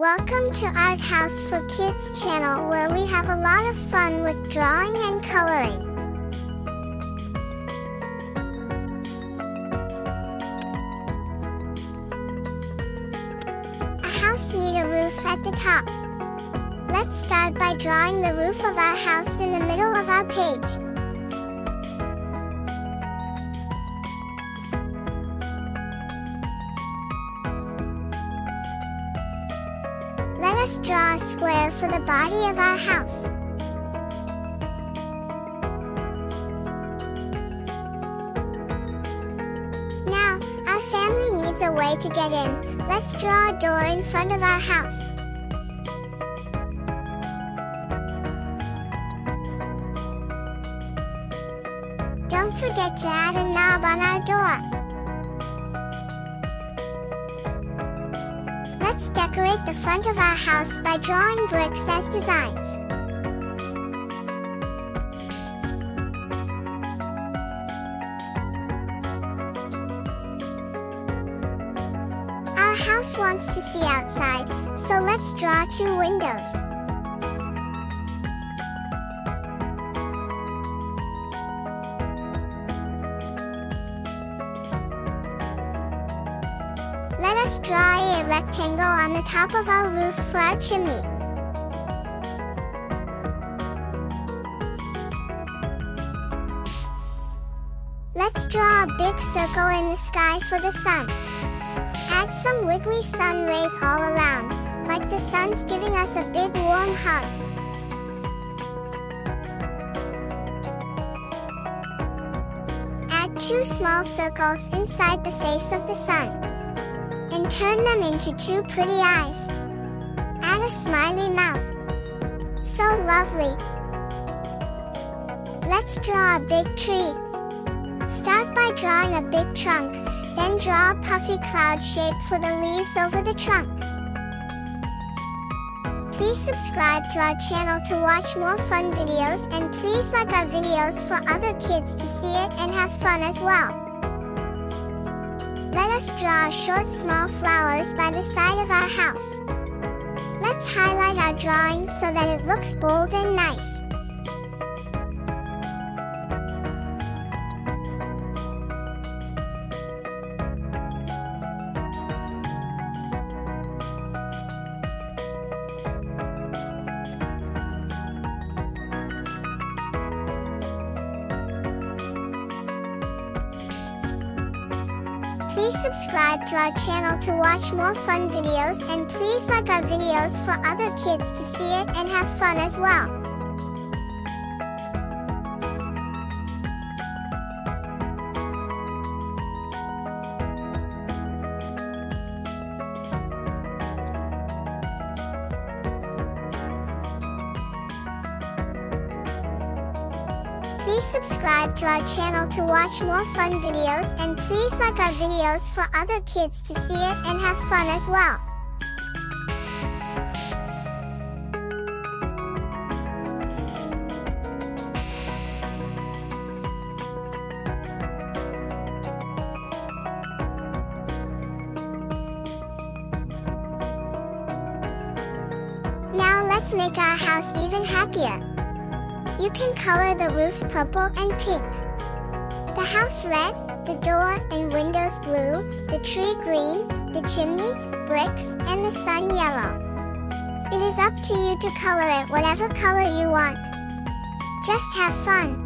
Welcome to Art House for Kids channel where we have a lot of fun with drawing and coloring. A house needs a roof at the top. Let's start by drawing the roof of our house in the middle of our page. Let us draw a square for the body of our house. Now, our family needs a way to get in. Let's draw a door in front of our house. Don't forget to add a knob on our door. Let's decorate the front of our house by drawing bricks as designs. Our house wants to see outside, so let's draw 2 windows. Let us draw a rectangle on the top of our roof for our chimney. Let's draw a big circle in the sky for the sun. Add some wiggly sun rays all around, like the sun's giving us a big warm hug. Add 2 small circles inside the face of the sun, and turn them into 2 pretty eyes. Add a smiley mouth. So lovely! Let's draw a big tree. Start by drawing a big trunk, then draw a puffy cloud shape for the leaves over the trunk. Please subscribe to our channel to watch more fun videos, and please like our videos for other kids to see it and have fun as well. Let us draw short small flowers by the side of our house. Let's highlight our drawing so that it looks bold and nice. Please subscribe to our channel to watch more fun videos, and please like our videos for other kids to see it and have fun as well. Please subscribe to our channel to watch more fun videos, and please like our videos for other kids to see it and have fun as well. Now let's make our house even happier. You can color the roof purple and pink, the house red, the door and windows blue, the tree green, the chimney, bricks, and the sun yellow. It is up to you to color it whatever color you want. Just have fun.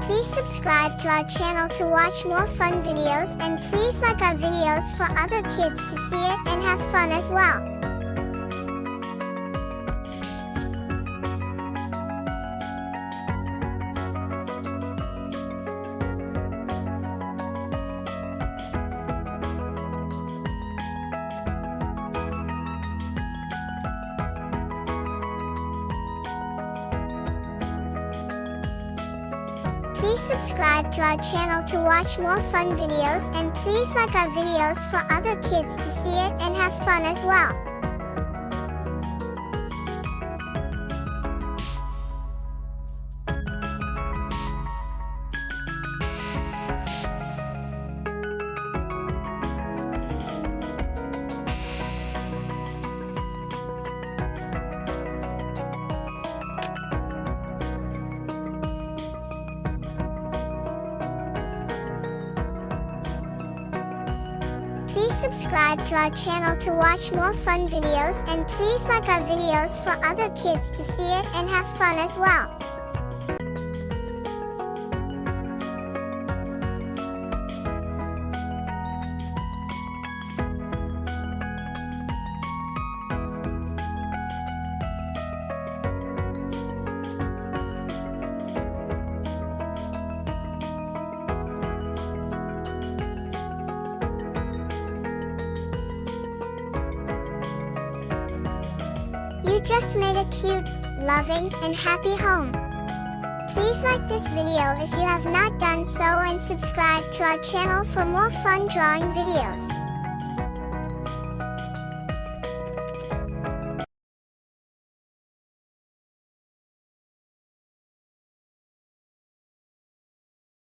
Please subscribe to our channel to watch more fun videos, and please like our videos for other kids to see it and have fun as well. Please subscribe to our channel to watch more fun videos, and please like our videos for other kids to see it and have fun as well. Please subscribe to our channel to watch more fun videos, and please like our videos for other kids to see it and have fun as well. You just made a cute, loving, and happy home. Please like this video if you have not done so, and subscribe to our channel for more fun drawing videos.